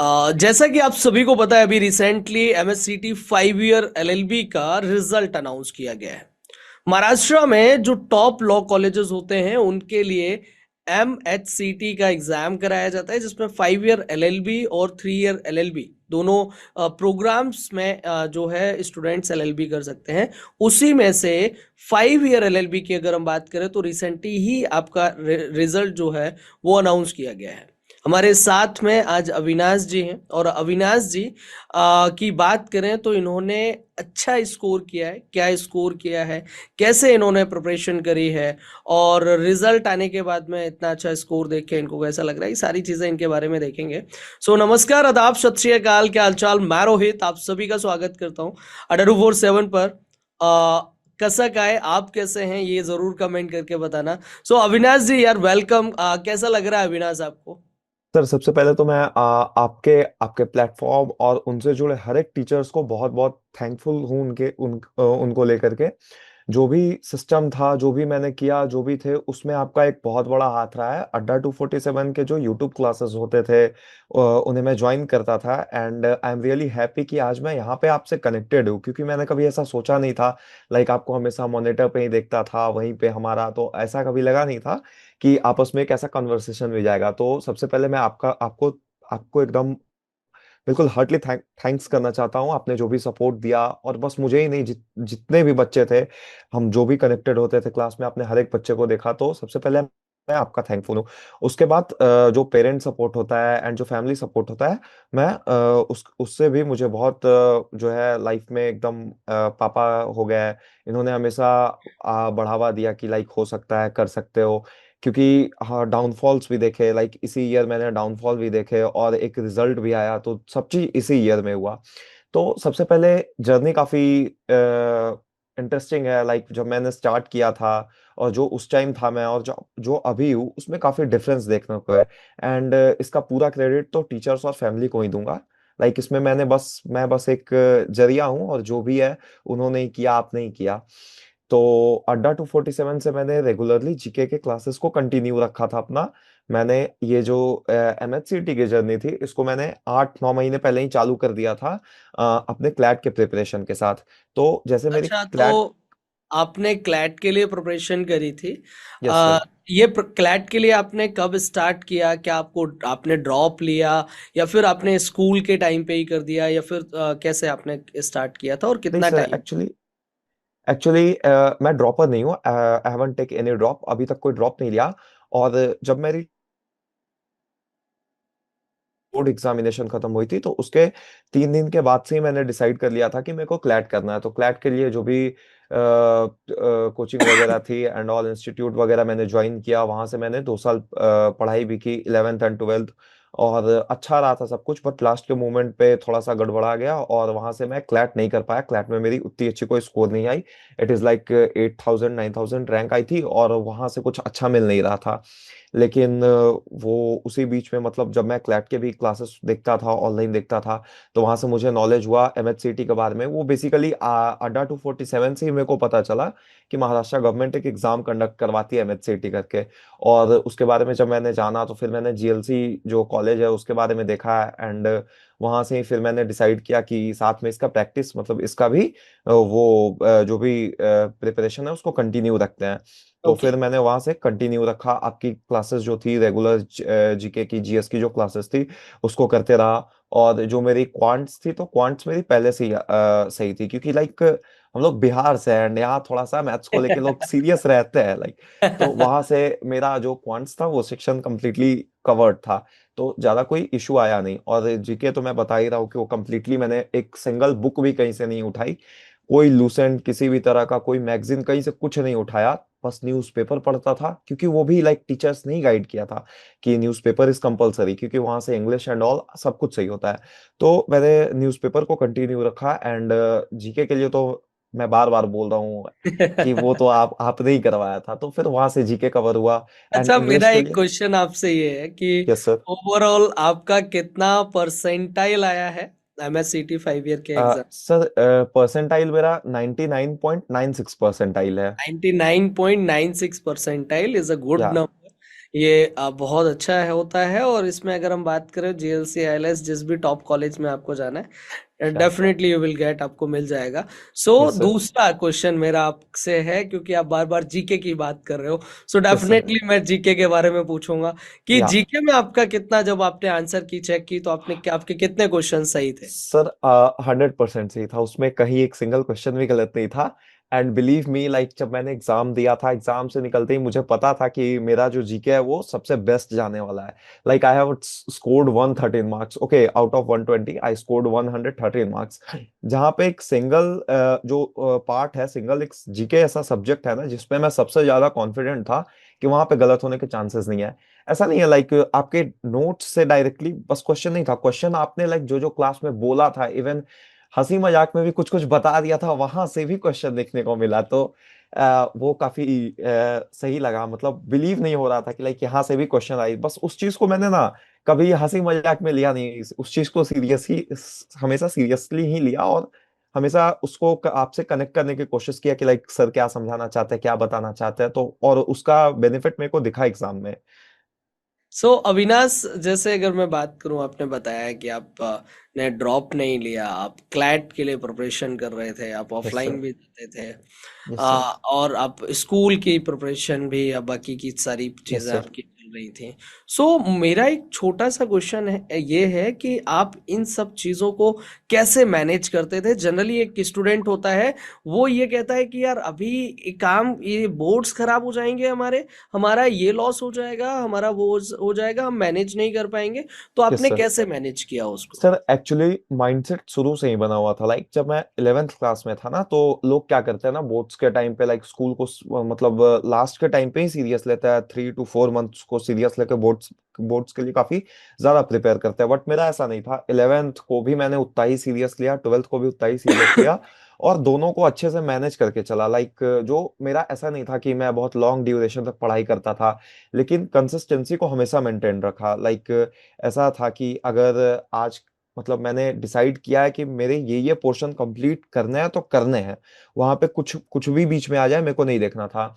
जैसा कि आप सभी को पता है, अभी रिसेंटली एमएससीटी 5 ईयर एलएलबी का रिजल्ट अनाउंस किया गया है। महाराष्ट्र में जो टॉप लॉ कॉलेजेस होते हैं उनके लिए एमएचसीटी का एग्जाम कराया जाता है, जिसमें 5 ईयर एलएलबी और 3 ईयर एलएलबी दोनों प्रोग्राम्स में जो है स्टूडेंट्स एलएलबी कर सकते हैं। उसी में से 5 ईयर एलएलबी की अगर हम बात करें तो रिसेंटली ही आपका रिजल्ट जो है वो अनाउंस किया गया है। हमारे साथ में आज अविनाश जी हैं, और अविनाश जी की बात करें तो इन्होंने अच्छा स्कोर किया है। क्या स्कोर किया है, कैसे इन्होंने प्रिपरेशन करी है, और रिजल्ट आने के बाद में इतना अच्छा स्कोर देख के इनको कैसा लग रहा है, ये सारी चीजें इनके बारे में देखेंगे। सो नमस्कार, आदाब, सत श्री अकाल, क्या हालचाल। मैं रोहित आप सभी का स्वागत करता हूँ अडरू 47 पर। कैसा का है, आप कैसे हैं, ये जरूर कमेंट करके बताना। सो अविनाश जी यार, वेलकम। कैसा लग रहा है अविनाश आपको? सर, सबसे पहले तो मैं आपके आपके प्लेटफॉर्म और उनसे जुड़े हर एक टीचर्स को बहुत बहुत थैंकफुल हूँ उनको लेकर के। जो भी सिस्टम था, जो भी मैंने किया, जो भी थे, उसमें आपका एक बहुत बड़ा हाथ रहा है। अड्डा 247 के जो यूट्यूब क्लासेस होते थे, उन्हें मैं ज्वाइन करता था। And I am really happy कि आज मैं यहाँ पे आपसे कनेक्टेड हूँ, क्योंकि मैंने कभी ऐसा सोचा नहीं था। लाइक आपको हमेशा मॉनिटर पे ही देखता था, वहीं पे हमारा तो ऐसा कभी लगा नहीं था कि आपस में एक ऐसा कन्वर्सेशन भी जाएगा। तो सबसे पहले मैं आपका आपको आपको एकदम बिल्कुल हार्टली थैंक्स करना चाहता हूँ। आपने जो भी सपोर्ट दिया, और बस मुझे ही नहीं, जितने भी बच्चे थे, हम जो भी कनेक्टेड होते थे क्लास में, आपने हर एक बच्चे को देखा। तो सबसे पहले मैं आपका थैंकफुल हूँ। उसके बाद जो पेरेंट सपोर्ट होता है एंड जो फैमिली सपोर्ट होता है, मैं उससे भी मुझे बहुत जो है लाइफ में एकदम पापा हो गया है। इन्होंने हमेशा बढ़ावा दिया कि लाइक हो सकता है, कर सकते हो। क्योंकि हाँ, डाउनफॉल्स भी देखे, लाइक इसी ईयर मैंने डाउनफॉल भी देखे और एक रिजल्ट भी आया, तो सब चीज इसी ईयर में हुआ। तो सबसे पहले जर्नी काफी इंटरेस्टिंग है। लाइक जब मैंने स्टार्ट किया था और जो उस टाइम था मैं, और जो जो अभी हूँ, उसमें काफी डिफरेंस देखने को है। एंड इसका पूरा क्रेडिट तो टीचर्स और फैमिली को ही दूंगा। लाइक इसमें मैं बस एक जरिया हूँ, और जो भी है उन्होंने ही किया, आपने ही किया। तो अड्डा 247 से मैंने रेगुलरली जीके के क्लासेस को कंटिन्यू रखा था अपना। मैंने ये जो एमएचसीटी की जर्नी थी, इसको मैंने 8-9 महीने पहले ही चालू कर दिया था अपने क्लैट के प्रिपरेशन के साथ। तो जैसे मेरी अच्छा, तो क्लैट। आपने क्लैट के लिए प्रिपरेशन करी थी। यस आ, सर। ये क्लैट के लिए आपने कब स्टार्ट किया? क्या आपने ड्रॉप लिया, या फिर आपने स्कूल के टाइम पे ही कर दिया, या फिर कैसे आपने स्टार्ट किया था, और नहीं कितना सर, टाइम? एक्चुअली एक्चुअली मैं ड्रॉपर नहीं हूँ। I haven't take any drop, अभी तक कोई ड्रॉप नहीं लिया। और जब मेरी बोर्ड एग्जामिनेशन खत्म हुई थी, तो उसके 3 दिन के बाद से ही मैंने डिसाइड कर लिया था कि मेरे को क्लैट करना है। तो क्लैट के लिए जो भी कोचिंग वगैरह थी एंड ऑल, इंस्टीट्यूट वगैरह मैंने ज्वाइन किया। वहां से मैंने 2 साल पढ़ाई भी की, 11th एंड 12th। और अच्छा रहा था सब कुछ, बट लास्ट के मोमेंट पे थोड़ा सा गड़बड़ा गया, और वहां से मैं क्लैट नहीं कर पाया। क्लैट में मेरी उतनी अच्छी कोई स्कोर नहीं आई। इट इज लाइक 8,000 9,000 रैंक आई थी, और वहां से कुछ अच्छा मिल नहीं रहा था। लेकिन वो उसी बीच में, मतलब जब मैं क्लैट के भी क्लासेस देखता था, ऑनलाइन देखता था, तो वहां से मुझे नॉलेज हुआ एमएचसीटी के बारे में। वो बेसिकली अड्डा 247 से ही मेरे को पता चला कि महाराष्ट्र गवर्नमेंट एक एग्जाम कंडक्ट करवाती है एमएचसीटी करके। और उसके बारे में जब मैंने जाना, तो फिर मैंने जीएलसी जो कॉलेज है उसके बारे में देखा। एंड वहां से ही फिर मैंने डिसाइड किया कि साथ में इसका प्रैक्टिस, मतलब इसका भी जो भी प्रिपरेशन है उसको कंटिन्यू रखते हैं। तो ओके। फिर मैंने वहां से कंटिन्यू रखा। आपकी क्लासेस जो थी रेगुलर, जीके की, जीएस की जो क्लासेस थी, उसको करते रहा। और जो मेरी क्वांट्स थी, तो क्वांट्स मेरी पहले से ही सही थी, क्योंकि लाइक हम लोग बिहार से हैं, एंड यहाँ थोड़ा सा मैथ्स को लेके लोग सीरियस रहते हैं, लाइक। तो वहां से मेरा जो क्वांट्स था, वो सेक्शन कंप्लीटली कवर्ड था। तो ज्यादा कोई इशू आया नहीं। और जीके तो मैं बता ही रहा हूँ कि वो कंप्लीटली, मैंने एक सिंगल बुक भी कहीं से नहीं उठाई। कोई लूसेंट किसी भी तरह का कोई मैगजीन कहीं से कुछ नहीं उठाया। बस न्यूज़पेपर पढ़ता था, क्योंकि वो भी लाइक टीचर्स ने गाइड किया था कि न्यूज़पेपर इज कंपलसरी, क्योंकि वहां से इंग्लिश एंड ऑल सब कुछ सही होता है। तो मैंने न्यूज़पेपर को कंटिन्यू रखा। एंड जीके के लिए तो मैं बार बार बोल रहा हूँ कि वो तो आपने ही करवाया था, तो फिर वहां से जीके कवर हुआ। एंड अच्छा, इंग्लिश मेरा के एक लिए। क्वेश्चन आपसे ये है कि यस सर। ओवरऑल आपका कितना परसेंटाइल आया है एमएससीटी 5 ईयर के एग्जाम? सर, परसेंटाइल मेरा 99.96 परसेंटाइल है। 99.96 परसेंटाइल इज अ गुड या नंबर। ये बहुत अच्छा है होता है। और इसमें अगर हम बात करें जीएलसी आईएलएस जिस भी टॉप कॉलेज में आपको जाना है, या डेफिनेटली यू विल गेट, आपको मिल जाएगा। So yes sir. दूसरा क्वेश्चन मेरा आपसे है, क्योंकि आप बार बार जीके की बात कर रहे हो, सो यस सर। डेफिनेटली मैं जीके के बारे में पूछूंगा कि या जीके में आपका कितना, जब आपने आंसर की चेक की तो आपने क्या, आपके कितने क्वेश्चन सही थे? सर 100% सही था, उसमें कहीं एक सिंगल क्वेश्चन भी गलत नहीं था। एंड बिलीव मी, लाइक जब मैंने एग्जाम दिया था, एग्जाम से निकलते ही मुझे पता था कि मेरा जो जीके है वो सबसे बेस्ट जाने वाला है। Like I have scored 113 marks, okay, out of 120 I scored 113 marks. जहाँ पे एक सिंगल जो पार्ट है, सिंगल एक जीके ऐसा सब्जेक्ट है ना जिसपे मैं सबसे ज्यादा कॉन्फिडेंट था कि वहां पे गलत होने के चांसेस नहीं है। ऐसा नहीं है लाइक आपके नोट्स से डायरेक्टली बस क्वेश्चन नहीं था, क्वेश्चन आपने लाइक जो जो क्लास में बोला था, इवन हंसी मजाक में भी कुछ कुछ बता दिया था, वहां से भी क्वेश्चन देखने को मिला। तो वो काफी सही लगा। मतलब बिलीव नहीं हो रहा था कि लाइक यहाँ से भी क्वेश्चन आई। बस उस चीज को मैंने ना कभी हंसी मजाक में लिया नहीं, उस चीज को सीरियस ही, हमेशा सीरियसली ही लिया। और हमेशा उसको आपसे कनेक्ट करने की कोशिश किया कि लाइक सर क्या समझाना चाहते हैं, क्या बताना चाहते हैं। तो और उसका बेनिफिट मेरे को दिखा एग्जाम में। सो अविनाश, जैसे अगर मैं बात करूं, आपने बताया कि आप ने ड्रॉप नहीं लिया, आप क्लैट के लिए प्रिपरेशन कर रहे थे, आप यस सर। ऑफलाइन भी जाते थे, यस सर। और आप स्कूल की प्रिपरेशन भी या बाकी की सारी यस चीज़ें सर। आपकी चल रही थी। सो मेरा एक छोटा सा क्वेश्चन है, ये है कि आप इन सब चीज़ों को कैसे मैनेज करते थे? जनरली एक स्टूडेंट होता है, वो ये कहता है कि यार अभी ये काम, ये बोर्ड्स खराब हो जाएंगे हमारे, हमारा ये लॉस हो जाएगा, हमारा वो हो जाएगा, हम मैनेज नहीं कर पाएंगे। तो यस आपने सर। कैसे मैनेज किया उसको? सर एक्चुअली माइंडसेट शुरू से ही बना हुआ था। लाइक जब मैं 11th क्लास में था ना, तो लोग क्या करते हैं ना, बोर्ड्स के टाइम पे लाइक स्कूल को मतलब लास्ट के टाइम पे ही सीरियस लेता है, 3 to 4 मंथ्स को सीरियस लेके बोर्ड्स बोर्ड्स के लिए काफी ज्यादा प्रिपेयर करते हैं। बट मेरा ऐसा नहीं था, 11th को भी मैंने उतना ही सीरियस लिया, 12th को भी उतना ही सीरियस लिया, और दोनों को अच्छे से मैनेज करके चला। लाइक जो मेरा ऐसा नहीं था कि मैं बहुत लॉन्ग ड्यूरेशन तक पढ़ाई करता था, लेकिन कंसिस्टेंसी को हमेशा मेंटेन रखा। लाइक ऐसा था कि अगर आज मतलब मैंने डिसाइड किया है कि मेरे ये पोर्शन कंप्लीट करने हैं तो करने हैं, वहां पे कुछ कुछ भी बीच में आ जाए मेरे को नहीं देखना था।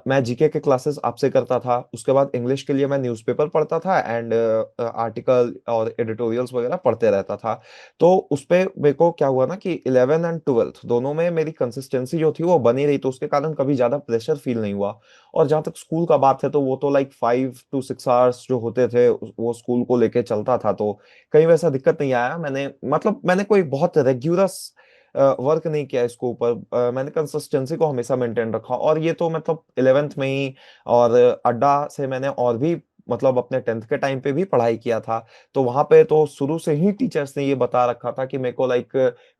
मैं जीके के क्लासेस आपसे करता था, उसके बाद इंग्लिश के लिए मैं न्यूज़पेपर पढ़ता था एंड आर्टिकल और एडिटोरियल्स वगैरह पढ़ते रहता था। तो उस पे मेरे को क्या हुआ ना कि 11th एंड 12th दोनों में मेरी कंसिस्टेंसी जो थी वो बनी रही, तो उसके कारण कभी ज्यादा प्रेशर फील नहीं हुआ। और जहाँ तक स्कूल का बात है, तो वो तो लाइक 5 to 6 आवर्स जो होते थे वो स्कूल को लेके चलता था, तो कहीं वैसा दिक्कत नहीं आया। मैंने मतलब मैंने कोई बहुत रेग्युलस वर्क नहीं किया इसके ऊपर। मैंने कंसिस्टेंसी को हमेशा मेंटेन रखा, और ये तो मतलब 11th में ही। और अड्डा से मैंने और भी मतलब अपने 10th के टाइम पे भी पढ़ाई किया था, तो वहां पे तो शुरू से ही टीचर्स ने ये बता रखा था कि मेरे को लाइक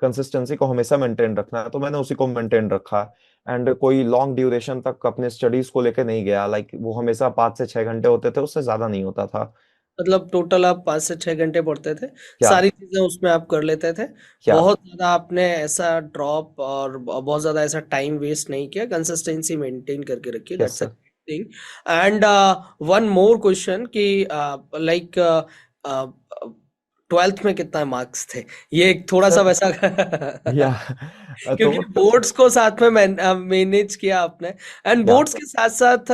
कंसिस्टेंसी को हमेशा मेंटेन रखना है, तो मैंने उसी को मेंटेन रखा। एंड कोई लॉन्ग ड्यूरेशन तक अपने स्टडीज को लेके नहीं गया, लाइक वो हमेशा 5 से 6 घंटे होते थे, उससे ज्यादा नहीं होता था। मतलब टोटल आप 5 से 6 घंटे पढ़ते थे, क्या सारी चीजें उसमें आप कर लेते थे, क्या बहुत ज्यादा आपने ऐसा ड्रॉप और बहुत ज्यादा ऐसा टाइम वेस्ट नहीं किया, कंसिस्टेंसी मेंटेन करके रखी, yes that's a sir. Thing. And one more question कि लाइक 12th में कितना मार्क्स थे? ये एक थोड़ा सा सर वैसा या क्योंकि बोर्ड्स को साथ में मैनेज किया आपने, एंड या बोर्ड्स के साथ साथ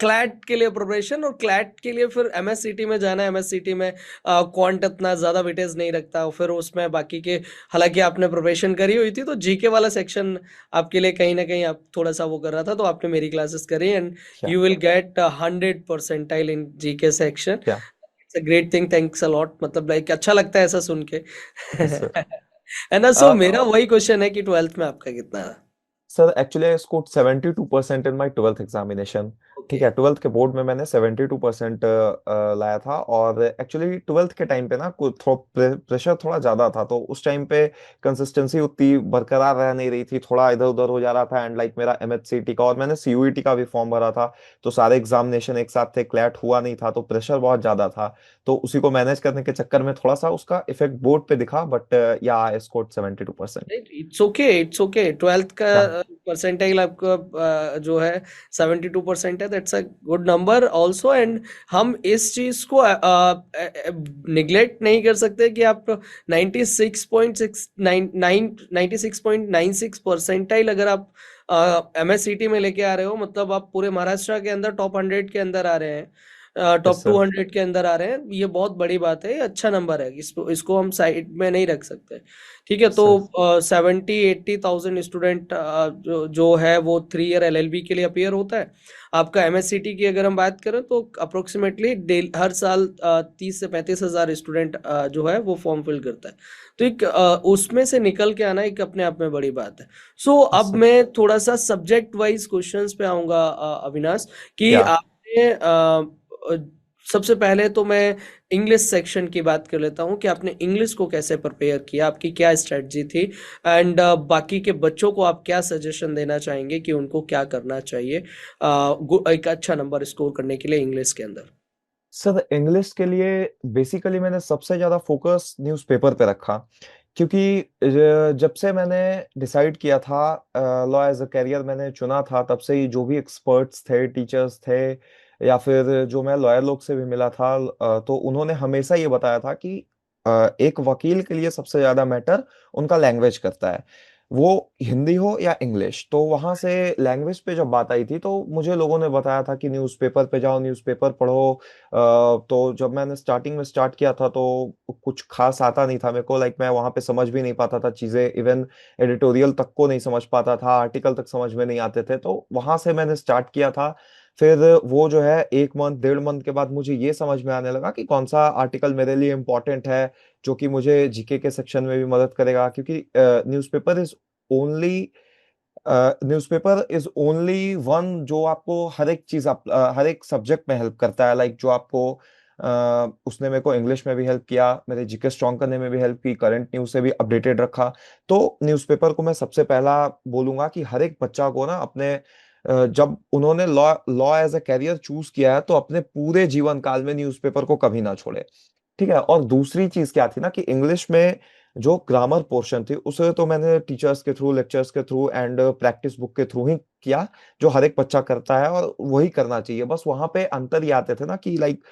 क्लैट के लिए प्रिपरेशन, और क्लैट के लिए फिर एमएससीटी में जाना है। एमएससीटी में क्वांट इतना ज्यादा वेटेज नहीं रखता, फिर उसमें बाकी के, हालांकि आपने प्रिपरेशन करी हुई थी, तो जीके वाला सेक्शन आपके लिए कहीं ना कहीं आप थोड़ा सा वो कर रहा था, तो आपने मेरी क्लासेस करी, एंड क्या you will get 100 percentile in GK section. क्या it's a great thing, thanks a lot, मतलब लाइक अच्छा लगता है ऐसा सुन के। Yes sir. है ना? सो मेरा वही क्वेश्चन है कि 12th में आपका कितना था? Sir actually I scored 72% in my 12th examination. ठीक ओके। है, 12th के बोर्ड में मैंने 72% लाया था। और एक्चुअली 12th के टाइम पे ना कुछ प्रेशर थोड़ा ज्यादा था, तो उस टाइम पे कंसिस्टेंसी उतनी बरकरार रह नहीं रही थी, थोड़ा इधर उधर हो जा रहा था। एंड लाइक मेरा एमएचसीटी का और मैंने सीयूईटी का भी फॉर्म भरा था, तो सारे एग्जामिनेशन एक साथ थे, क्लैट हुआ नहीं था, तो प्रेशर बहुत ज्यादा था। तो उसी को मैनेज करने के चक्कर में थोड़ा सा उसका इफेक्ट बोर्ड पे दिखा, बट या I scored 72%। It's okay, it's okay. 12th का क्या परसेंटाइल आपका जो है 72% है, that's a good number also. And हम इस चीज को निग्लेक्ट नहीं कर सकते कि आप 96.96 परसेंटाइल अगर आप एमएससीटी में लेके आ रहे हो, मतलब आप पूरे महाराष्ट्र के अंदर टॉप 100 के अंदर आ रहे हैं, यस टॉप सर। 200 के अंदर आ रहे हैं, ये बहुत बड़ी बात है, ये अच्छा नंबर है, इसको हम साइड में नहीं रख सकते। ठीक है, तो सर 70-80 थाउजेंड स्टूडेंट जो है वो 3 ईयर एलएलबी के लिए अपीयर होता है। आपका एमएससीटी की अगर हम बात करें तो अप्रोक्सीमेटली हर साल 30 से 35 हजार स्टूडेंट जो है वो फॉर्म फिल करता है। तो एक उसमें से निकल के आना एक अपने आप में बड़ी बात है। सो यस अब सर। मैं थोड़ा सा सब्जेक्ट वाइज क्वेश्चंस पे आऊंगा अविनाश, कि या आपने सबसे पहले तो मैं इंग्लिश सेक्शन की बात कर लेता हूँ कि आपने इंग्लिश को कैसे प्रिपेयर किया, आपकी क्या स्ट्रेटजी थी, एंड बाकी के बच्चों को आप क्या सजेशन देना चाहेंगे कि उनको क्या करना चाहिए एक अच्छा नंबर स्कोर करने के लिए इंग्लिश के अंदर। सर इंग्लिश के लिए बेसिकली मैंने सबसे ज्यादा फोकस न्यूज़पेपर पे रखा, क्योंकि जब से मैंने डिसाइड किया था, लॉ एज अ कैरियर मैंने चुना था, तब से ही जो भी एक्सपर्ट्स थे, टीचर्स थे, या फिर जो मैं लॉयर लोग से भी मिला था, तो उन्होंने हमेशा ये बताया था कि एक वकील के लिए सबसे ज्यादा मैटर उनका लैंग्वेज करता है, वो हिंदी हो या इंग्लिश। तो वहां से लैंग्वेज पे जब बात आई थी तो मुझे लोगों ने बताया था कि न्यूज़पेपर पे जाओ, न्यूज़पेपर पढ़ो। तो जब मैंने स्टार्टिंग में स्टार्ट किया था तो कुछ खास आता नहीं था मेरे को, लाइक मैं वहां पे समझ भी नहीं पाता था चीजें, इवन एडिटोरियल तक को नहीं समझ पाता था, आर्टिकल तक समझ में नहीं आते थे, तो वहां से मैंने स्टार्ट किया था। फिर वो जो है 1 मंथ 1.5 मंथ के बाद मुझे ये समझ में आने लगा कि कौन सा आर्टिकल मेरे लिए इम्पोर्टेंट है, जो कि मुझे जीके के सेक्शन में भी मदद करेगा, क्योंकि newspaper is only newspaper is only one जो आपको हर एक चीज हर एक सब्जेक्ट में हेल्प करता है, लाइक जो आपको उसने मेरे को इंग्लिश में भी हेल्प किया, मेरे जीके स्ट्रॉन्ग करने में भी हेल्प की, करंट न्यूज से भी अपडेटेड रखा। तो न्यूज़पेपर को मैं सबसे पहला बोलूंगा कि हर एक बच्चा को ना अपने जब उन्होंने law law as a career choose किया है तो अपने पूरे जीवन काल में न्यूज़पेपर को कभी ना छोड़े। ठीक है, और दूसरी चीज क्या थी ना कि इंग्लिश में जो ग्रामर पोर्शन थी उसे तो मैंने टीचर्स के थ्रू, लेक्चर्स के थ्रू एंड प्रैक्टिस बुक के थ्रू ही किया, जो हर एक बच्चा करता है और वही करना चाहिए। बस वहां पे अंतर ये आते थे ना कि लाइक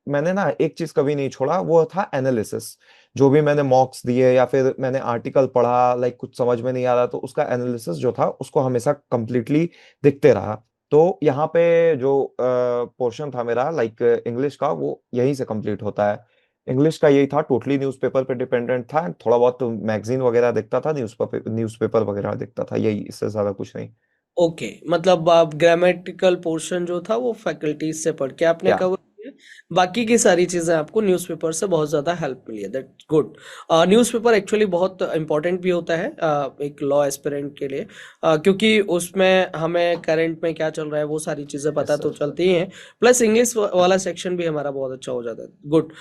मैंने ना एक चीज कभी नहीं छोड़ा, वो था एनालिसिस। जो भी मैंने मॉक्स दिए या फिर मैंने आर्टिकल पढ़ा, लाइक कुछ समझ में नहीं आ रहा तो उसका एनालिसिस जो था उसको हमेशा कंप्लीटली देखते रहा। तो यहाँ पे जो पोर्शन था मेरा लाइक इंग्लिश का, वो यहीं से कंप्लीट होता है। इंग्लिश का यही था, टोटली न्यूज़पेपर पे डिपेंडेंट था, थोड़ा बहुत मैगजीन वगैरह देखता था, न्यूज़पेपर वगैरह देखता था, यही, इससे ज्यादा कुछ नहीं। ओके, मतलब आप ग्रामेटिकल पोर्शन जो था वो फैकल्टीज से पढ़ के आपने क्या? कवर किया, बाकी की सारी चीजें आपको न्यूज़पेपर से बहुत ज्यादा हेल्प मिली है, दैट्स गुड। न्यूज़पेपर एक्चुअली बहुत इंपॉर्टेंट भी होता है एक लॉ एस्पिरेंट के लिए, क्योंकि उसमें हमें करंट में क्या चल रहा है वो सारी चीजें यस पता तो सर। चलती ही हैं, प्लस इंग्लिश वाला सेक्शन भी हमारा बहुत अच्छा हो जाता है, गुड।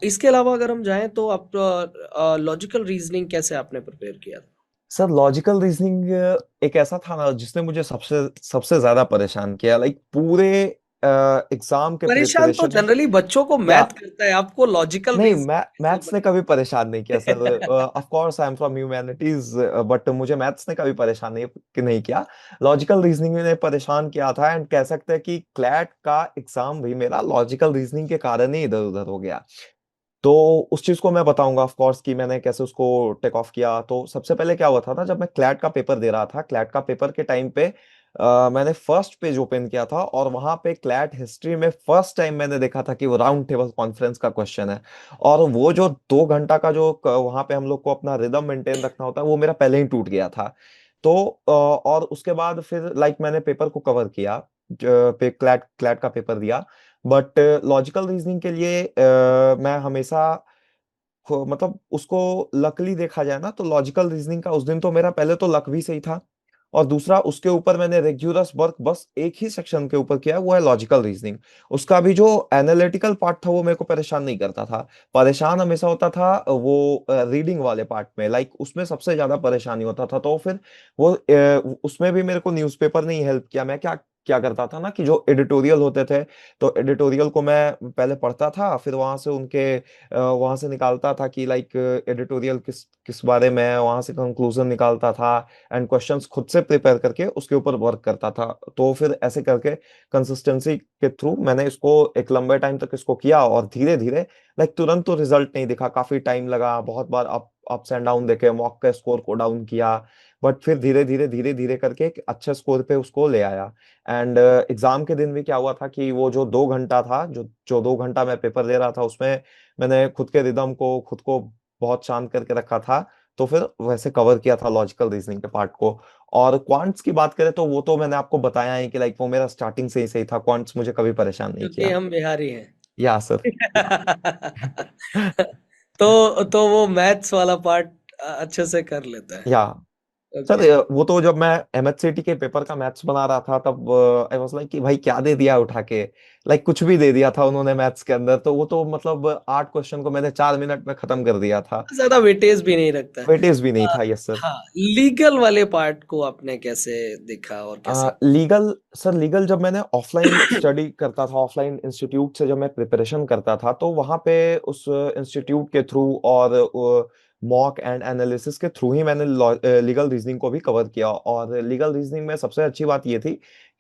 इसके अलावा अगर हम जाएं तो आप लॉजिकल रीजनिंग कैसे आपने प्रिपेयर किया था? सर लॉजिकल रीजनिंग एक ऐसा था ना जिसने मुझे सबसे सबसे ज्यादा परेशान किया, लाइक पूरे एग्जाम के परेशान तो प्रिपरेशन में। जनरली बच्चों को या मैथ करता है, आपको लॉजिकल नहीं, रीजनिंग कैसे मैथ्स ने कभी परेशान नहीं किया सर। बना? Of course I am from humanities, but मुझे मैथ्स ने कभी परेशान नहीं किया। लॉजिकल रीजनिंग ने परेशान किया था, एंड कह सकते हैं कि क्लैट का एग्जाम भी मेरा लॉजिकल रीजनिंग के कारण ही इधर उधर हो गया। तो उस चीज को मैं बताऊंगा ऑफ कोर्स कि मैंने कैसे उसको टेक ऑफ किया। तो सबसे पहले क्या हुआ था ना, जब मैं क्लैट का पेपर दे रहा था, क्लैट का पेपर के टाइम पे मैंने फर्स्ट पेज ओपन किया था, और वहां पे क्लैट हिस्ट्री में फर्स्ट टाइम मैंने देखा था कि वो राउंड टेबल कॉन्फ्रेंस का क्वेश्चन है। और वो जो 2 घंटा का जो वहां पे हम लोग को अपना रिदम मेंटेन रखना होता है, वो मेरा पहले ही टूट गया था। तो और उसके बाद फिर लाइक मैंने पेपर को कवर किया, क्लैट क्लैट का पेपर दिया। बट लॉजिकल रीजनिंग के लिए मैं हमेशा मतलब उसको लकली देखा जाए ना, तो लॉजिकल रीजनिंग का उस दिन तो मेरा पहले तो लक भी सही था, और दूसरा उसके ऊपर मैंने रेग्युलस वर्क बस एक ही सेक्शन के ऊपर किया, वो है लॉजिकल रीजनिंग। उसका भी जो एनालिटिकल पार्ट था वो मेरे को परेशान नहीं करता था, परेशान हमेशा होता था वो रीडिंग वाले पार्ट में, लाइक उसमें सबसे ज्यादा परेशानी होता था। तो फिर वो उसमें भी मेरे को न्यूज़पेपर ने ही हेल्प किया। मैं क्या क्या करता था ना कि जो एडिटोरियल होते थे, तो एडिटोरियल को मैं पहले पढ़ता था, फिर वहां से वहां से निकालता था कि लाइक एडिटोरियल किस किस बारे में है, वहां से कंक्लूजन निकालता था एंड क्वेश्चंस खुद से प्रिपेयर करके उसके ऊपर वर्क करता था। तो फिर ऐसे करके कंसिस्टेंसी के थ्रू मैंने इसको एक लंबे टाइम तक इसको किया, और धीरे धीरे लाइक तुरंत तो रिजल्ट नहीं दिखा, काफी टाइम लगा, बहुत बार अप्स एंड डाउन देखे, मॉक के स्कोर को डाउन किया, बट फिर धीरे धीरे करके एक अच्छे स्कोर पे उसको ले आया। एंड एग्जाम के दिन भी क्या हुआ था कि वो जो 2 घंटा था, जो जो 2 घंटा मैं पेपर दे रहा था, उसमें मैंने खुद के रिदम को, खुद को बहुत शांत करके रखा था। तो फिर वैसे कवर किया था लॉजिकल रीजनिंग के पार्ट को। और क्वांट्स की बात करें तो वो तो मैंने आपको बताया है कि लाइक वो मेरा स्टार्टिंग से ही सही था, क्वांट्स मुझे कभी परेशान नहीं क्योंकि किया। हम बिहारी हैं। या सर। तो वो मैथ्स वाला पार्ट अच्छे से कर लेता है। या सर, ओके। वो तो जब मैं एमएचसीटी के पेपर का मैथ्स बना रहा था, तब आई वाज लाइक कि भाई क्या दे दिया उठा के, लाइक कुछ भी दे दिया था उन्होंने मैथ्स के अंदर, तो वो तो मतलब 8 क्वेश्चन को मैंने 4 मिनट में खत्म कर दिया था। ज्यादा वेटेज भी नहीं रखता है। वेटेज भी नहीं अ, था, यस सर। हाँ, लीगल वाले पार्ट को आपने कैसे देखा और कैसे? लीगल, सर लीगल जब मैंने ऑफलाइन स्टडी करता था, ऑफलाइन इंस्टीट्यूट से जब मैं प्रिपरेशन करता था, तो वहाँ पे उस इंस्टीट्यूट के थ्रू और मॉक एंड एनालिसिस के थ्रू ही मैंने लीगल रीजनिंग को भी कवर किया। और लीगल रीजनिंग में सबसे अच्छी बात ये थी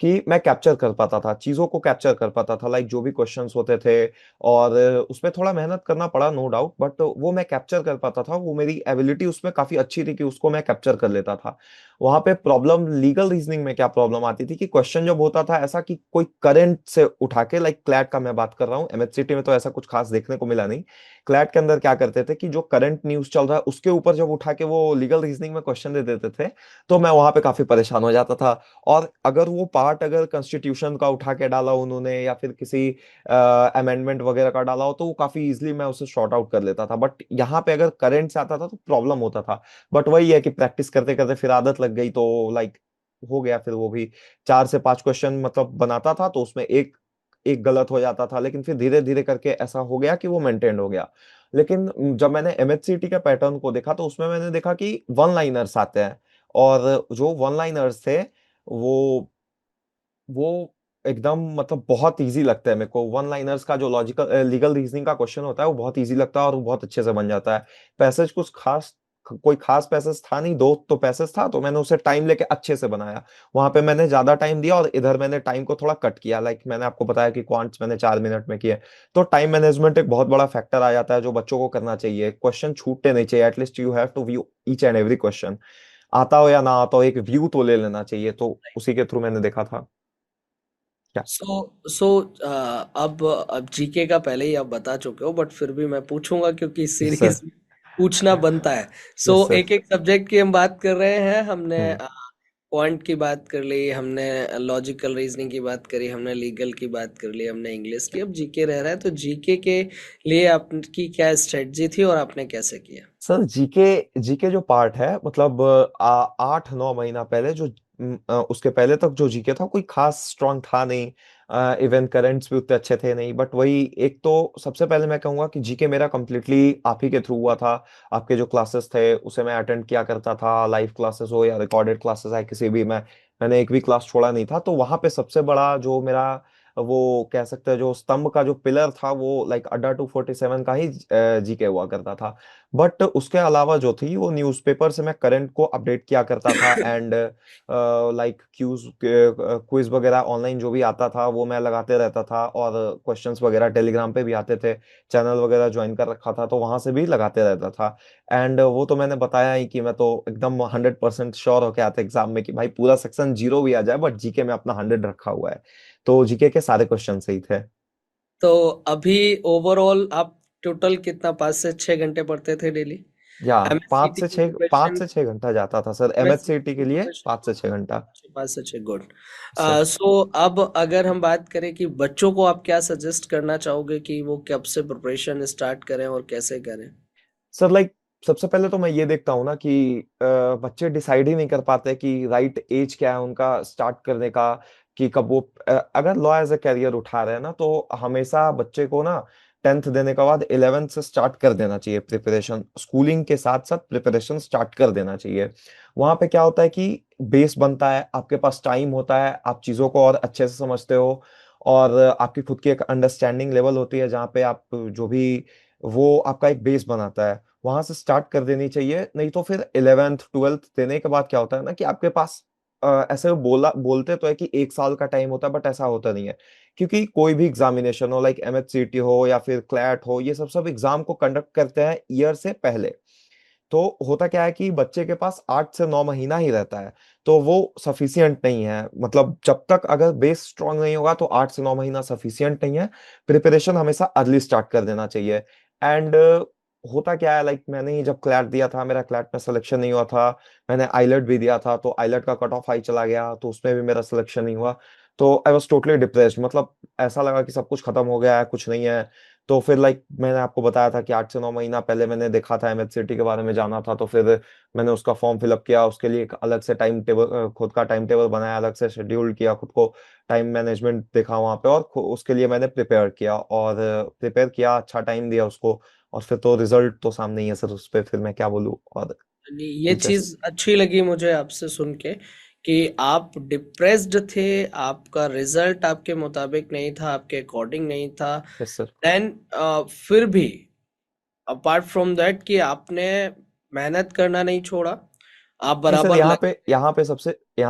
कि मैं कैप्चर कर पाता था, चीज़ों को कैप्चर कर पाता था, लाइक जो भी क्वेश्चंस होते थे, और उसमें थोड़ा मेहनत करना पड़ा नो डाउट, बट वो मैं कैप्चर कर पाता था, वो मेरी एबिलिटी उसमें काफ़ी अच्छी थी कि उसको मैं कैप्चर कर लेता था। वहां पे प्रॉब्लम लीगल रीजनिंग में क्या प्रॉब्लम आती थी कि क्वेश्चन जब होता था ऐसा कि कोई करंट से उठा के, लाइक क्लैट का मैं बात कर रहा हूँ, एमएचसीटी में तो ऐसा कुछ खास देखने को मिला नहीं। क्लैट के अंदर क्या करते थे कि जो करंट न्यूज चल रहा है उसके ऊपर जब उठा के वो लीगल रीजनिंग में क्वेश्चन दे देते थे, तो मैं वहां पे काफी परेशान हो जाता था। और अगर वो पार्ट अगर कॉन्स्टिट्यूशन का उठा के डाला उन्होंने, या फिर किसी अमेंडमेंट वगैरह का डाला हो, तो वो काफी इजिली मैं उसे शॉर्ट आउट कर लेता था। बट यहाँ पे अगर करंट से आता था तो प्रॉब्लम होता था। बट वही है कि प्रैक्टिस करते करते फिर आदत लग गई, तो लाइक हो गया। फिर वो भी 4 से 5 क्वेश्चन मतलब बनाता था, तो उसमें एक एक गलत हो जाता था, लेकिन फिर धीरे धीरे करके ऐसा हो गया कि वो मेंटेन हो गया। लेकिन जब मैंने एमएचसीटी के पैटर्न को देखा, तो उसमें मैंने देखा कि वन लाइनर्स आते हैं, और जो वन लाइनर्स थे वो वो एकदम मतलब बहुत इजी लगता है मेरे को। वन लाइनर्स का जो लॉजिकल लीगल रीजनिंग का क्वेश्चन होता है वो बहुत इजी लगता है, और वो बहुत अच्छे से बन जाता है। पैसेज कुछ खास, कोई खास पैसेज था नहीं, दो तो पैसेज था, तो मैंने उसे टाइम लेके अच्छे से बनाया। वहां पे मैंने ज्यादा टाइम दिया, और इधर मैंने टाइम को थोड़ा कट किया, लाइक मैंने आपको बताया कि क्वांट्स मैंने 4 मिनट में किए। तो टाइम मैनेजमेंट एक बहुत बड़ा फैक्टर आ जाता है जो बच्चों को करना चाहिए। क्वेश्चन छूटते नहीं चाहिए, at least you have to view each and every question, आता हो या ना आता हो, एक व्यू तो ले लेना चाहिए। तो उसी के थ्रू मैंने देखा था क्या। सो अब जीके का पहले ही आप बता चुके हो, बट फिर भी मैं पूछूंगा क्योंकि यस सर। सीरीज में पूछना बनता है। So yes sir. एक एक सब्जेक्ट की हम बात कर रहे हैं। हमने हम्म। क्वांट की बात कर ली, हमने लॉजिकल रीजनिंग की बात करी, हमने लीगल की बात कर ली, हमने इंग्लिश की, अब जीके रह रहा है। तो जीके के लिए आपकी क्या स्ट्रेटजी थी और आपने कैसे किया? सर जीके, जीके जो पार्ट है, मतलब 8-9 महीना पहले जो उसके पहले तक जो जीके था कोई खास स्ट्रांग था नहीं। इवन करंट्स भी उतने अच्छे थे नहीं। बट वही, एक तो सबसे पहले मैं कहूंगा कि जीके मेरा कंप्लीटली आप ही के थ्रू हुआ था। आपके जो क्लासेस थे उसे मैं अटेंड किया करता था, लाइव क्लासेस हो या रिकॉर्डेड क्लासेस है किसी भी, मैंने एक भी क्लास छोड़ा नहीं था। तो वहां पे सबसे बड़ा जो मेरा, वो कह सकते हैं जो स्तंभ का जो पिलर था, वो लाइक अड्डा 247 का ही जीके हुआ करता था। बट उसके अलावा जो थी वो न्यूज़पेपर से मैं करंट को अपडेट किया करता था। एंड लाइक क्विज वगैरह ऑनलाइन जो भी आता था वो मैं लगाते रहता था, और क्वेश्चंस वगैरह टेलीग्राम पे भी आते थे, चैनल वगैरह ज्वाइन कर रखा था, तो वहां से भी लगाते रहता था। एंड वो तो मैंने बताया ही कि मैं तो एकदम 100% श्योर होके आता एग्जाम में कि भाई पूरा सेक्शन 0 भी आ जाए बट जीके में अपना 100 रखा हुआ है। तो जीके के सारे क्वेश्चन सही थे। तो अभी ओवरऑल आप टोटल कितना, 5 से 6 घंटे पढ़ते थे डेली? या पाँच एमएससीटी से की छः पाँच प्रिपरेशन, से छः घंटा जाता था सर, एमएचसीटी एमएससीटी के की लिए प्रिपरेशन 5 से 6 घंटा। 5 से 6, गुड। सर। सो अब अगर हम बात करें कि बच्चों को आप क्या सजेस्ट करना चाहोगे कि वो कब से प्रिपरेशन स्टार्ट करें और कैसे करें? सर लाइक सबसे पहले तो मैं ये देखता हूँ ना कि बच्चे डिसाइड ही नहीं कर पाते कि राइट एज क्या है उनका स्टार्ट करने का, कि कब वो अगर लॉ एज ए कैरियर उठा रहे हैं ना, तो हमेशा बच्चे को ना 10th देने के बाद 11th से स्टार्ट कर देना चाहिए प्रिपरेशन, स्कूलिंग के साथ साथ प्रिपरेशन स्टार्ट कर देना चाहिए। वहां पे क्या होता है कि बेस बनता है, आपके पास टाइम होता है, आप चीजों को और अच्छे से समझते हो, और आपकी खुद की एक अंडरस्टैंडिंग लेवल होती है जहाँ पे आप जो भी, वो आपका एक बेस बनाता है, वहां से स्टार्ट कर देनी चाहिए। नहीं तो फिर 11th 12th देने के बाद क्या होता है ना कि आपके पास ऐसे बोलते तो है कि 1 साल का टाइम होता है, बट ऐसा होता नहीं है। क्योंकि कोई भी एग्जामिनेशन हो, लाइक एमएचसीटी हो या फिर क्लैट हो, ये सब सब एग्जाम को कंडक्ट करते हैं ईयर से पहले। तो होता क्या है कि बच्चे के पास 8 से 9 महीना ही रहता है, तो वो सफिशियंट नहीं है। मतलब जब तक अगर बेस स्ट्रांग नहीं होगा तो 8 से 9 महीना सफिशियंट नहीं है। प्रिपरेशन हमेशा अर्ली स्टार्ट कर देना चाहिए। एंड होता क्या है, लाइक मैंने ही जब क्लैट दिया था, मेरा क्लैट में सिलेक्शन नहीं हुआ था। मैंने आइलेट भी दिया था, तो आइलेट का कट ऑफ हाई चला गया, तो उसमें भी मेरा सिलेक्शन नहीं हुआ। तो आई वॉज टोटली डिप्रेस्ड, मतलब ऐसा लगा कि सब कुछ खत्म हो गया है, कुछ नहीं है। तो फिर लाइक मैंने आपको बताया था कि 8 से 9 महीना पहले मैंने देखा था एमएचसीटी के बारे में जाना था, तो फिर मैंने उसका फॉर्म फिलअप किया, उसके लिए एक अलग से टाइम टेबल, खुद का टाइम टेबल बनाया, अलग से शेड्यूल किया खुद को, टाइम मैनेजमेंट देखा वहाँ पे, और उसके लिए मैंने प्रिपेयर किया, और प्रिपेयर किया, अच्छा टाइम दिया उसको। और फिर तो रिजल्ट तो सामने ही है सर, उस पर फिर मैं क्या बोलूँ। और नहीं, ये टीचर्स। चीज अच्छी लगी मुझे आपसे सुन के कि आप डिप्रेस्ड थे, आपका रिजल्ट आपके मुताबिक नहीं था, आपके अकॉर्डिंग नहीं था। Yes sir. देन फिर भी अपार्ट फ्रॉम दैट कि आपने मेहनत करना नहीं छोड़ा, आप नहीं सर, बराबर लगे। यहाँ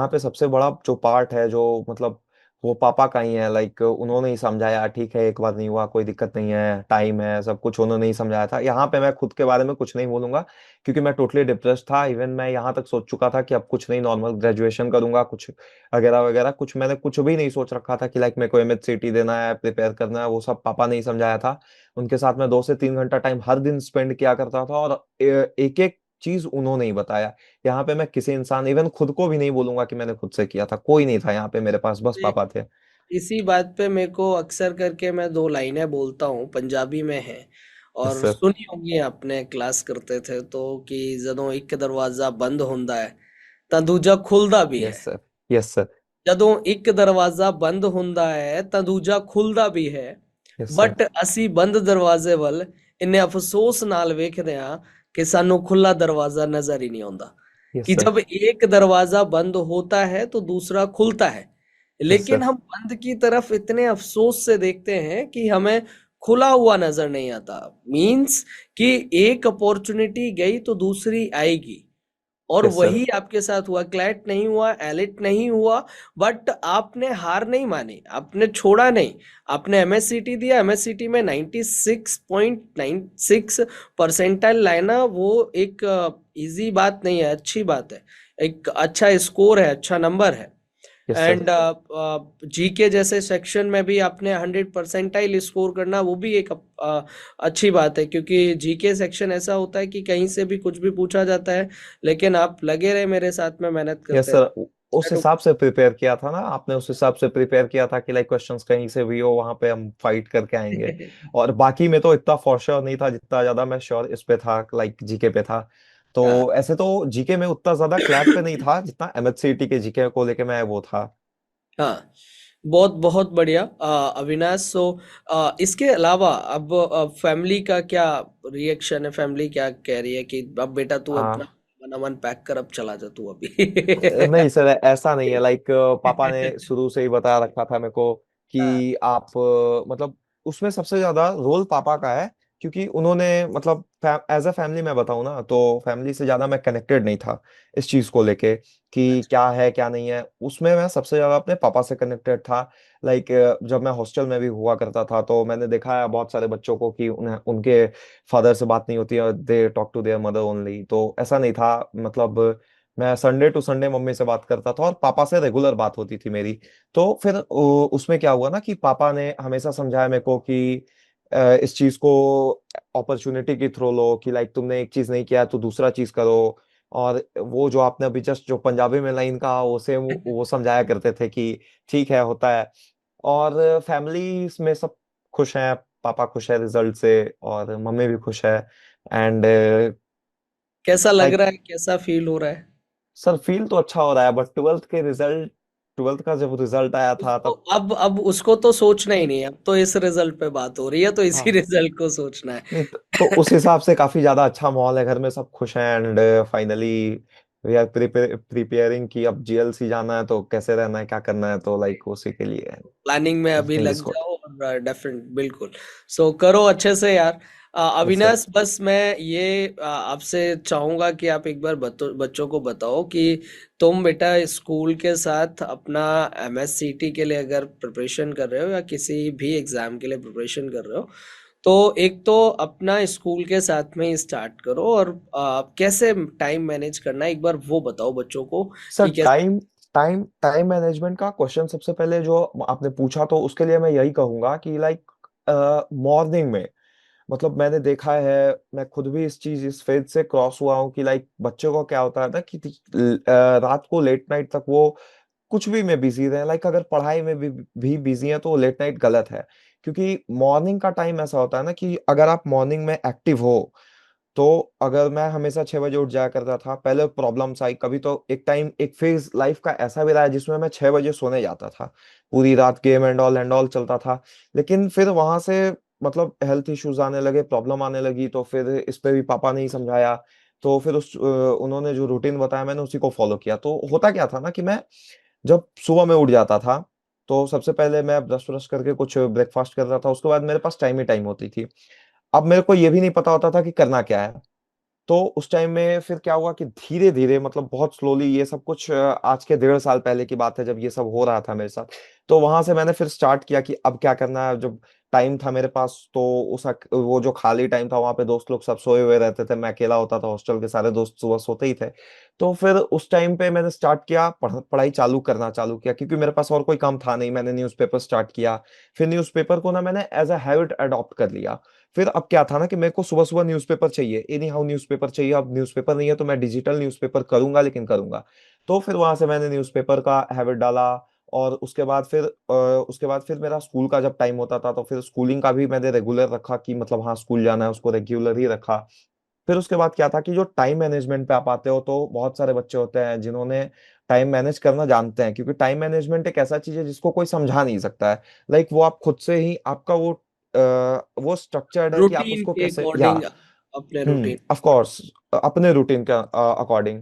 पे सबसे बड़ा जो पार्ट है, जो मतलब वो पापा का ही है। लाइक उन्होंने ही समझाया, ठीक है एक बार नहीं हुआ कोई दिक्कत नहीं है, टाइम है, सब कुछ उन्होंने ही समझाया था। यहाँ पे मैं खुद के बारे में कुछ नहीं बोलूंगा, क्योंकि मैं टोटली डिप्रेस्ड था। इवन मैं यहाँ तक सोच चुका था कि अब कुछ नहीं, नॉर्मल ग्रेजुएशन करूंगा, कुछ वगैरह वगैरह, कुछ मैंने कुछ भी नहीं सोच रखा था कि लाइक मेरे को एमएचसीटी देना है, प्रिपेयर करना है, वो सब पापा ने ही समझाया था। उनके साथ मैं 2 से 3 घंटा टाइम हर दिन स्पेंड किया करता था, और एक एक चीज उन्होंने ही बताया। यहाँ पे मैं किसी इंसान, इवन खुद को भी नहीं बोलूंगा कि मैंने खुद से किया था, कोई नहीं था यहाँ पे मेरे पास, बस ये- पापा थे। इसी बात पे मेरे को अक्सर करके मैं दो लाइनें बोलता हूँ, पंजाबी में है यस और सर। सुनी होंगी आपने, क्लास करते थे तो, कि जदों एक दरवाजा बंद ਹੁੰਦਾ है ਤਾਂ ਦੂਜਾ ਖੁੱਲਦਾ ਵੀ यस है। सर। Yes sir. ਜਦੋਂ ਇੱਕ ਦਰਵਾਜ਼ਾ ਬੰਦ ਹੁੰਦਾ ਹੈ ਤਾਂ ਦੂਜਾ ਖੁੱਲਦਾ ਵੀ ਹੈ। Yes sir. ਬਟ ਅਸੀਂ ਬੰਦ ਦਰਵਾਜ਼ੇ ਵੱਲ ਇੰਨੇ ਅਫਸੋਸ ਨਾਲ ਵੇਖਦੇ ਹਾਂ ਕਿ ਸਾਨੂੰ ਖੁੱਲਾ ਦਰਵਾਜ਼ਾ ਨਜ਼ਰ ही नहीं आਉਂਦਾ। यस कि सर। जब एक दरवाजा बंद होता है तो दूसरा खुलता है, यस लेकिन सर। हम बंद की तरफ इतने अफसोस से देखते हैं कि हमें खुला हुआ नजर नहीं आता। मींस कि एक अपॉर्चुनिटी गई तो दूसरी आएगी, और यस सर। वही आपके साथ हुआ। क्लैट नहीं हुआ, एलिट नहीं हुआ, बट आपने हार नहीं मानी, आपने छोड़ा नहीं। आपने एमएससीटी दिया, एमएससीटी में 96.96 परसेंटाइल लाना, वो एक इजी बात नहीं है, अच्छी बात है, एक अच्छा स्कोर है, अच्छा नंबर है। Yes sir. एंड जीके जैसे सेक्शन में भी आपने 100 परसेंटाइल स्कोर करना, वो भी एक अच्छी बात है, क्योंकि जीके सेक्शन ऐसा होता है कि कहीं से भी कुछ भी पूछा जाता है, लेकिन आप लगे रहे मेरे साथ में, मेहनत यस करते सर। उस रहे। हिसाब से प्रिपेयर किया था ना आपने, उस हिसाब से प्रिपेयर किया था कि लाइक क्वेश्चंस कहीं से भी हो वहां पे हम फाइट करके आएंगे। और बाकी में तो इतना फॉर श्योर नहीं था जितना ज्यादा मैं श्योर इस पे था, लाइक जीके पे था। हाँ। तो ऐसे तो जीके में उतना ज्यादा क्लैट पे नहीं था जितना एमएचसीटी के जीके को लेके मैं वो था। हाँ, बहुत बहुत बढ़िया अविनाश। सो इसके अलावा अब फैमिली का क्या रिएक्शन है? फैमिली क्या कह रही है कि अब बेटा तू अपना मन अमन पैक कर, अब चला जा तू अभी? नहीं सर, ऐसा नहीं है। लाइक पापा ने शुरू से ही बता रखा था मेरे को हाँ। कि आप मतलब उसमें सबसे ज्यादा रोल पापा का है, क्योंकि उन्होंने मतलब एज अ फैमिली मैं बताऊं ना, तो फैमिली से ज्यादा मैं कनेक्टेड नहीं था इस चीज को लेके कि अच्छा। क्या है क्या नहीं है। उसमें मैं सबसे ज्यादा अपने पापा से कनेक्टेड था। लाइक जब मैं हॉस्टल में भी हुआ करता था, तो मैंने देखा है बहुत सारे बच्चों को कि उन्हें उनके फादर से बात नहीं होती है, they talk to their mother only. तो ऐसा नहीं था, मतलब मैं संडे टू संडे मम्मी से बात करता था, और पापा से रेगुलर बात होती थी मेरी। तो फिर उसमें क्या हुआ ना कि पापा ने हमेशा समझाया मेरे को कि इस चीज को अपॉर्चुनिटी के थ्रू लो, कि लाइक तुमने एक चीज नहीं किया तो दूसरा चीज करो। और वो जो आपने अभी जस्ट जो पंजाबी में लाइन कहा, वो सेम वो समझाया करते थे कि ठीक है, होता है। और फैमिली में सब खुश हैं, पापा खुश है रिजल्ट से, और मम्मी भी खुश है। एंड कैसा लग लाइक रहा है, कैसा फील हो रहा है? सर फील तो अच्छा हो रहा है, बट 12th के रिजल्ट ट्वेल्थ का जब रिजल्ट आया था उसको तब। अब उसको तो सोचना ही नहीं है, अब तो इस रिजल्ट पे बात हो रही है, तो इसी हाँ रिजल्ट को सोचना है। नहीं तो उस हिसाब से काफी ज्यादा अच्छा माहौल है, घर में सब खुश हैं, and finally we are preparing कि अब जीएलसी जाना है तो कैसे रहना है, क्या करना है, तो लाइक उसी के लिए प्लानिंग में अभी एवरीथिंग लग इज गुड। जाओ, और डेफिनेट बिल्कुल। सो करो अच्छे से यार। Yes sir. अविनाश, बस मैं ये आपसे चाहूंगा कि आप एक बार बच्चों को बताओ कि तुम बेटा स्कूल के साथ अपना एमएससीटी के लिए अगर प्रिपरेशन कर रहे हो या किसी भी एग्जाम के लिए प्रिपरेशन कर रहे हो, तो एक तो अपना स्कूल के साथ में ही स्टार्ट करो, और कैसे टाइम मैनेज करना है एक बार वो बताओ बच्चों को सर कि कैसे। टाइम टाइम टाइम मैनेजमेंट का क्वेश्चन सबसे पहले जो आपने पूछा, तो उसके लिए मैं यही कहूंगा कि लाइक मॉर्निंग में, मतलब मैंने देखा है, मैं खुद भी इस फेज से क्रॉस हुआ हूँ कि लाइक बच्चों को क्या होता है ना कि रात को लेट नाइट तक वो कुछ भी में बिजी रहे, लाइक अगर पढ़ाई में भी बिजी है तो लेट नाइट गलत है। क्योंकि मॉर्निंग का टाइम ऐसा होता है ना कि अगर आप मॉर्निंग में एक्टिव हो, तो अगर मैं हमेशा 6 बजे उठ जाया करता था, पहले प्रॉब्लम्स आई, कभी तो एक टाइम एक फेज लाइफ का ऐसा भी रहा है जिसमें मैं 6 बजे सोने जाता था, पूरी रात गेम एंड ऑल चलता था। लेकिन फिर वहां से मतलब हेल्थ इश्यूज आने लगे, प्रॉब्लम आने लगी, तो फिर इस पे भी पापा ने ही समझाया। तो फिर उन्होंने जो रूटीन बताया मैंने उसी को फॉलो किया। तो होता क्या था ना कि मैं जब सुबह में उठ जाता था, तो सबसे पहले मैं ब्रश व्रश करके कुछ ब्रेकफास्ट करता था, उसके बाद मेरे पास टाइम ही टाइम होती थी। अब मेरे को ये भी नहीं पता होता था कि करना क्या है। तो उस टाइम में फिर क्या हुआ कि धीरे धीरे, मतलब बहुत स्लोली, ये सब कुछ आज के 1.5 साल पहले की बात है जब ये सब हो रहा था मेरे साथ। तो वहां से मैंने फिर स्टार्ट किया कि अब क्या करना है। जब टाइम था मेरे पास, तो वो जो खाली टाइम था वहां पे दोस्त लोग सब सोए हुए रहते थे, मैं अकेला होता था, हॉस्टल के सारे दोस्त सुबह सोते ही थे। तो फिर उस टाइम पे मैंने स्टार्ट किया, पढ़ाई चालू किया, क्योंकि मेरे पास और कोई काम था नहीं। मैंने न्यूज़पेपर स्टार्ट किया। फिर न्यूज़पेपर को ना मैंने एज अ हैबिट अडॉप्ट कर लिया। फिर अब क्या था ना कि मेरे को सुबह सुबह न्यूज़पेपर चाहिए, एनी हाउ न्यूज़पेपर चाहिए। अब न्यूज़पेपर नहीं है तो मैं डिजिटल न्यूज़पेपर करूंगा, लेकिन करूंगा। तो फिर वहां से मैंने न्यूज़पेपर का हैबिट डाला। और उसके बाद फिर मेरा स्कूल का जब टाइम होता था, तो फिर स्कूलिंग का भी मैंने रेगुलर रखा कि मतलब हाँ स्कूल जाना है, उसको रेगुलर ही रखा। फिर उसके बाद क्या था कि जो टाइम मैनेजमेंट पे आप आते हो, तो बहुत सारे बच्चे होते हैं जिन्होंने टाइम मैनेज करना जानते हैं, क्योंकि टाइम मैनेजमेंट एक ऐसा चीज है जिसको कोई समझा नहीं सकता है। लाइक वो आप खुद से ही, आपका वो स्ट्रक्चर्ड है कि आप रूटीन उसको के कैसे, या अकॉर्डिंग अपने रूटीन। ऑफ कोर्स अपने रूटीन के अकॉर्डिंग।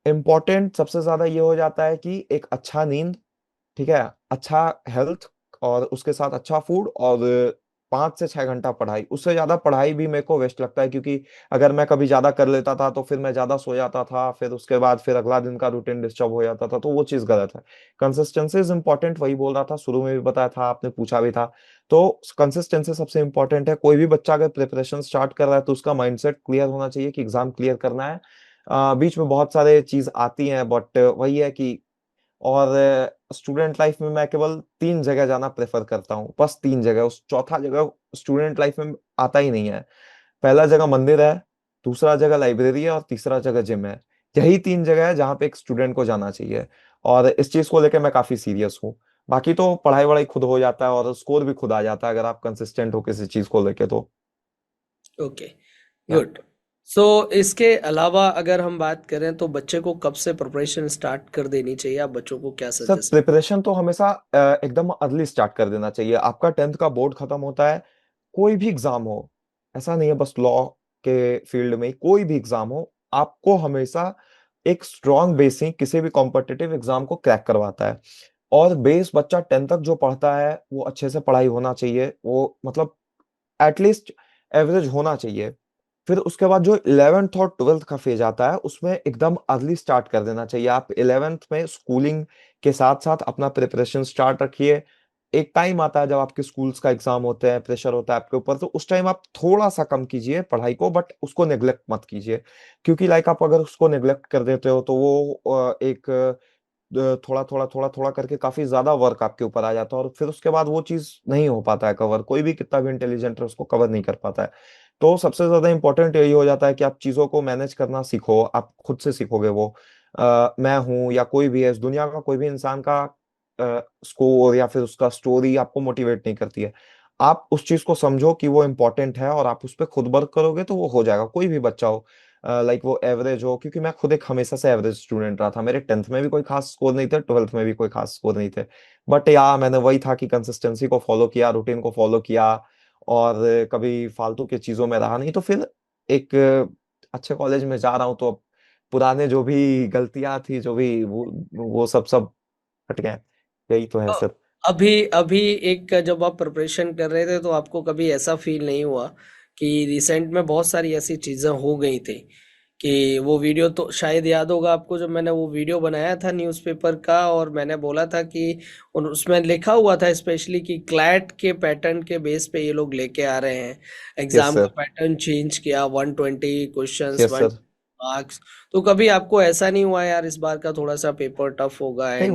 इम्पोर्टेंट सबसे ज्यादा ये हो जाता है कि एक अच्छा नींद, ठीक है, अच्छा हेल्थ, और उसके साथ अच्छा फूड, और 5 से 6 घंटा पढ़ाई। उससे ज्यादा पढ़ाई भी मेरे को वेस्ट लगता है, क्योंकि अगर मैं कभी ज्यादा कर लेता था तो फिर मैं ज्यादा सो जाता था, फिर उसके बाद फिर अगला दिन का रूटीन डिस्टर्ब हो जाता था, तो वो चीज गलत है। कंसिस्टेंसी इज इंपॉर्टेंट, वही बोल रहा था, शुरू में भी बताया था, आपने पूछा भी था। तो कंसिस्टेंसी सबसे इंपॉर्टेंट है। कोई भी बच्चा अगर प्रिपरेशन स्टार्ट कर रहा है तो उसका माइंडसेट क्लियर होना चाहिए कि एग्जाम क्लियर करना है। बीच में बहुत सारे चीज आती हैं, बट वही है कि, और स्टूडेंट लाइफ में मैं केवल 3 जगह जाना प्रेफर करता हूँ, बस 3 जगह, उस चौथा जगह स्टूडेंट लाइफ में आता ही नहीं है। पहला जगह मंदिर है, दूसरा जगह लाइब्रेरी है, और तीसरा जगह जिम है। यही 3 जगह है जहाँ पे एक स्टूडेंट को जाना चाहिए। और इस चीज को लेकर मैं काफी सीरियस हूँ। बाकी तो पढ़ाई वढ़ाई खुद हो जाता है और स्कोर भी खुद आ जाता है अगर आप कंसिस्टेंट हो किसी चीज को लेके, तो ओके, या। गुड। सो इसके अलावा अगर हम बात करें तो बच्चे को कब से प्रिपरेशन स्टार्ट कर देनी चाहिए, आप बच्चों को क्या सर सजेस्ट। प्रिपरेशन तो हमेशा एकदम अर्ली स्टार्ट कर देना चाहिए। आपका 10th का बोर्ड खत्म होता है, कोई भी एग्जाम हो, ऐसा नहीं है बस लॉ के फील्ड में, कोई भी एग्जाम हो, आपको हमेशा एक स्ट्रॉन्ग बेसिक किसी भी कॉम्पिटिटिव एग्जाम को क्रैक करवाता है। और बेस बच्चा 10th तक जो पढ़ता है वो अच्छे से पढ़ाई होना चाहिए, वो मतलब एटलीस्ट एवरेज होना चाहिए। फिर उसके बाद जो 11th और 12th का फेज आता है, उसमें एकदम अर्ली स्टार्ट कर देना चाहिए। आप 11th में स्कूलिंग के साथ साथ अपना प्रिपरेशन स्टार्ट रखिए। एक टाइम आता है जब आपके स्कूल्स का एग्जाम होते हैं, प्रेशर होता है आपके ऊपर, तो उस टाइम आप थोड़ा सा कम कीजिए पढ़ाई को, बट उसको नेग्लेक्ट मत कीजिए। क्योंकि लाइक आप अगर उसको नेग्लेक्ट कर देते हो तो वो एक थोड़ा थोड़ा करके काफी ज्यादा वर्क आपके ऊपर आ जाता है, और फिर उसके बाद वो चीज नहीं हो पाता है कवर। कोई भी कितना भी इंटेलिजेंट है उसको कवर नहीं कर पाता है। तो सबसे ज्यादा इंपॉर्टेंट यही हो जाता है कि आप चीजों को मैनेज करना सीखो, आप खुद से सीखोगे वो। मैं हूं या कोई भी है, इस दुनिया का कोई भी इंसान का स्कोर या फिर उसका स्टोरी आपको मोटिवेट नहीं करती है। आप उस चीज को समझो कि वो इम्पोर्टेंट है, और आप उस पर खुद वर्क करोगे तो वो हो जाएगा, कोई भी बच्चा हो। लाइक वो एवरेज हो, क्योंकि मैं खुद एक हमेशा से एवरेज स्टूडेंट रहा था। मेरे 10th में भी कोई खास स्कोर नहीं थे, 12th में भी कोई खास स्कोर नहीं थे। बट या मैंने वही था कि कंसिस्टेंसी को फॉलो किया, रूटीन को फॉलो किया, और कभी फालतू की चीजों में रहा नहीं। तो फिर एक अच्छे कॉलेज में जा रहा हूँ, तो अब पुराने जो भी गलतियां थी, जो भी वो सब सब हट गए। यही तो है अ, सर। अभी अभी एक जब आप प्रिपरेशन कर रहे थे तो आपको कभी ऐसा फील नहीं हुआ कि रिसेंट में बहुत सारी ऐसी चीजें हो गई थी कि वो वीडियो, तो शायद याद होगा आपको, जब मैंने वो वीडियो बनाया था न्यूज़पेपर का और मैंने बोला था कि उसमें लिखा हुआ था स्पेशली कि क्लैट के पैटर्न के बेस पे ये लोग लेके आ रहे हैं, यस एग्जाम का सर। पैटर्न चेंज किया, 120 questions, yes one sir. Marks. तो कभी आपको ऐसा नहीं हुआ यार इस बार का थोड़ा सा पेपर टफ होगा नहीं, एंड?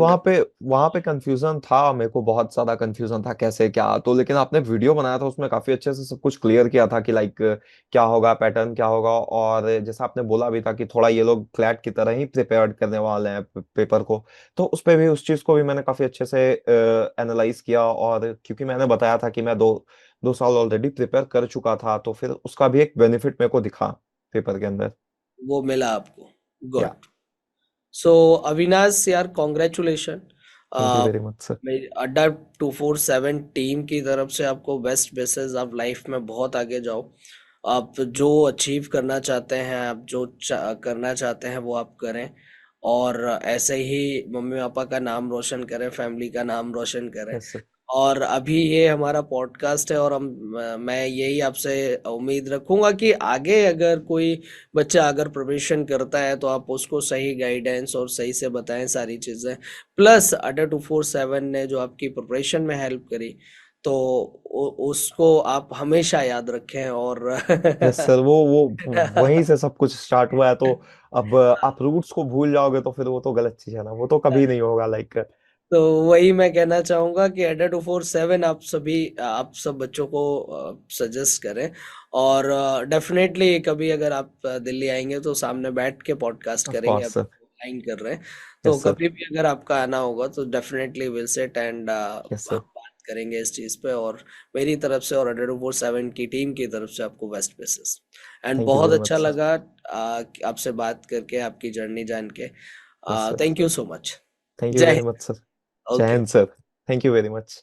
वहां पे कंफ्यूजन था, मेरे को बहुत ज्यादा कंफ्यूजन था कैसे क्या। तो लेकिन आपने वीडियो बनाया था, उसमें काफी अच्छे से सब कुछ क्लियर किया था कि लाइक क्या होगा, पैटर्न क्या होगा। और जैसा आपने बोला भी था कि थोड़ा ये लोग फ्लैट की तरह ही प्रिपेयर करने वाले हैं पेपर को। तो उस पे भी, उस चीज को भी मैंने काफी अच्छे से एनालाइज किया। और क्योंकि मैंने बताया था कि मैं दो दो साल ऑलरेडी प्रिपेयर कर चुका था, तो फिर उसका भी एक बेनिफिट मेरे को दिखा पेपर के अंदर। वो मिला आपको? या। गुड। सो अविनाश यार, congratulation. Thank you very much sir. मेरी अड्डा 247 टीम की तरफ से आपको बेस्ट विशेस। आप लाइफ में बहुत आगे जाओ। आप जो अचीव करना चाहते हैं, आप जो करना चाहते हैं वो आप करें। और ऐसे ही मम्मी पापा का नाम रोशन करें, फैमिली का नाम रोशन करें। Yes sir. और अभी ये हमारा पॉडकास्ट है और मैं यही आपसे उम्मीद रखूंगा कि आगे अगर कोई बच्चा अगर प्रिपरेशन करता है तो आप उसको सही गाइडेंस और सही से बताएं सारी चीजें। प्लस अड्डा 247 ने जो आपकी प्रिपरेशन में हेल्प करी, तो उसको आप हमेशा याद रखें। और यस सर। वो वहीं से सब कुछ स्टार्ट हुआ है। तो अब आप रूट्स को भूल जाओगे तो फिर वो तो गलत चीज है ना, वो तो कभी नहीं होगा लाइक। तो वही मैं कहना चाहूंगा कि अड्डा 247 आप सब बच्चों को सजेस्ट करें। और डेफिनेटली कभी अगर आप दिल्ली आएंगे तो सामने बैठ के पॉडकास्ट ऑफ करेंगे, कोर्स अभी सर। ऑनलाइन कर रहे हैं। तो यस सर। कभी भी अगर आपका आना होगा तो definitely will set and yes हम सर। बात करेंगे इस चीज़ पे। और मेरी तरफ से और अड्डा 247 की टीम की तरफ से आपको best wishes. And thank you बहुत वेरी अच्छा मच सर। लगा आपसे बात करके, आपकी जर्नी जान के। Yes sir. Thank you so much. Thank you जय वेरी हिंद। Much sir. जय okay. Hind sir. Thank you very much.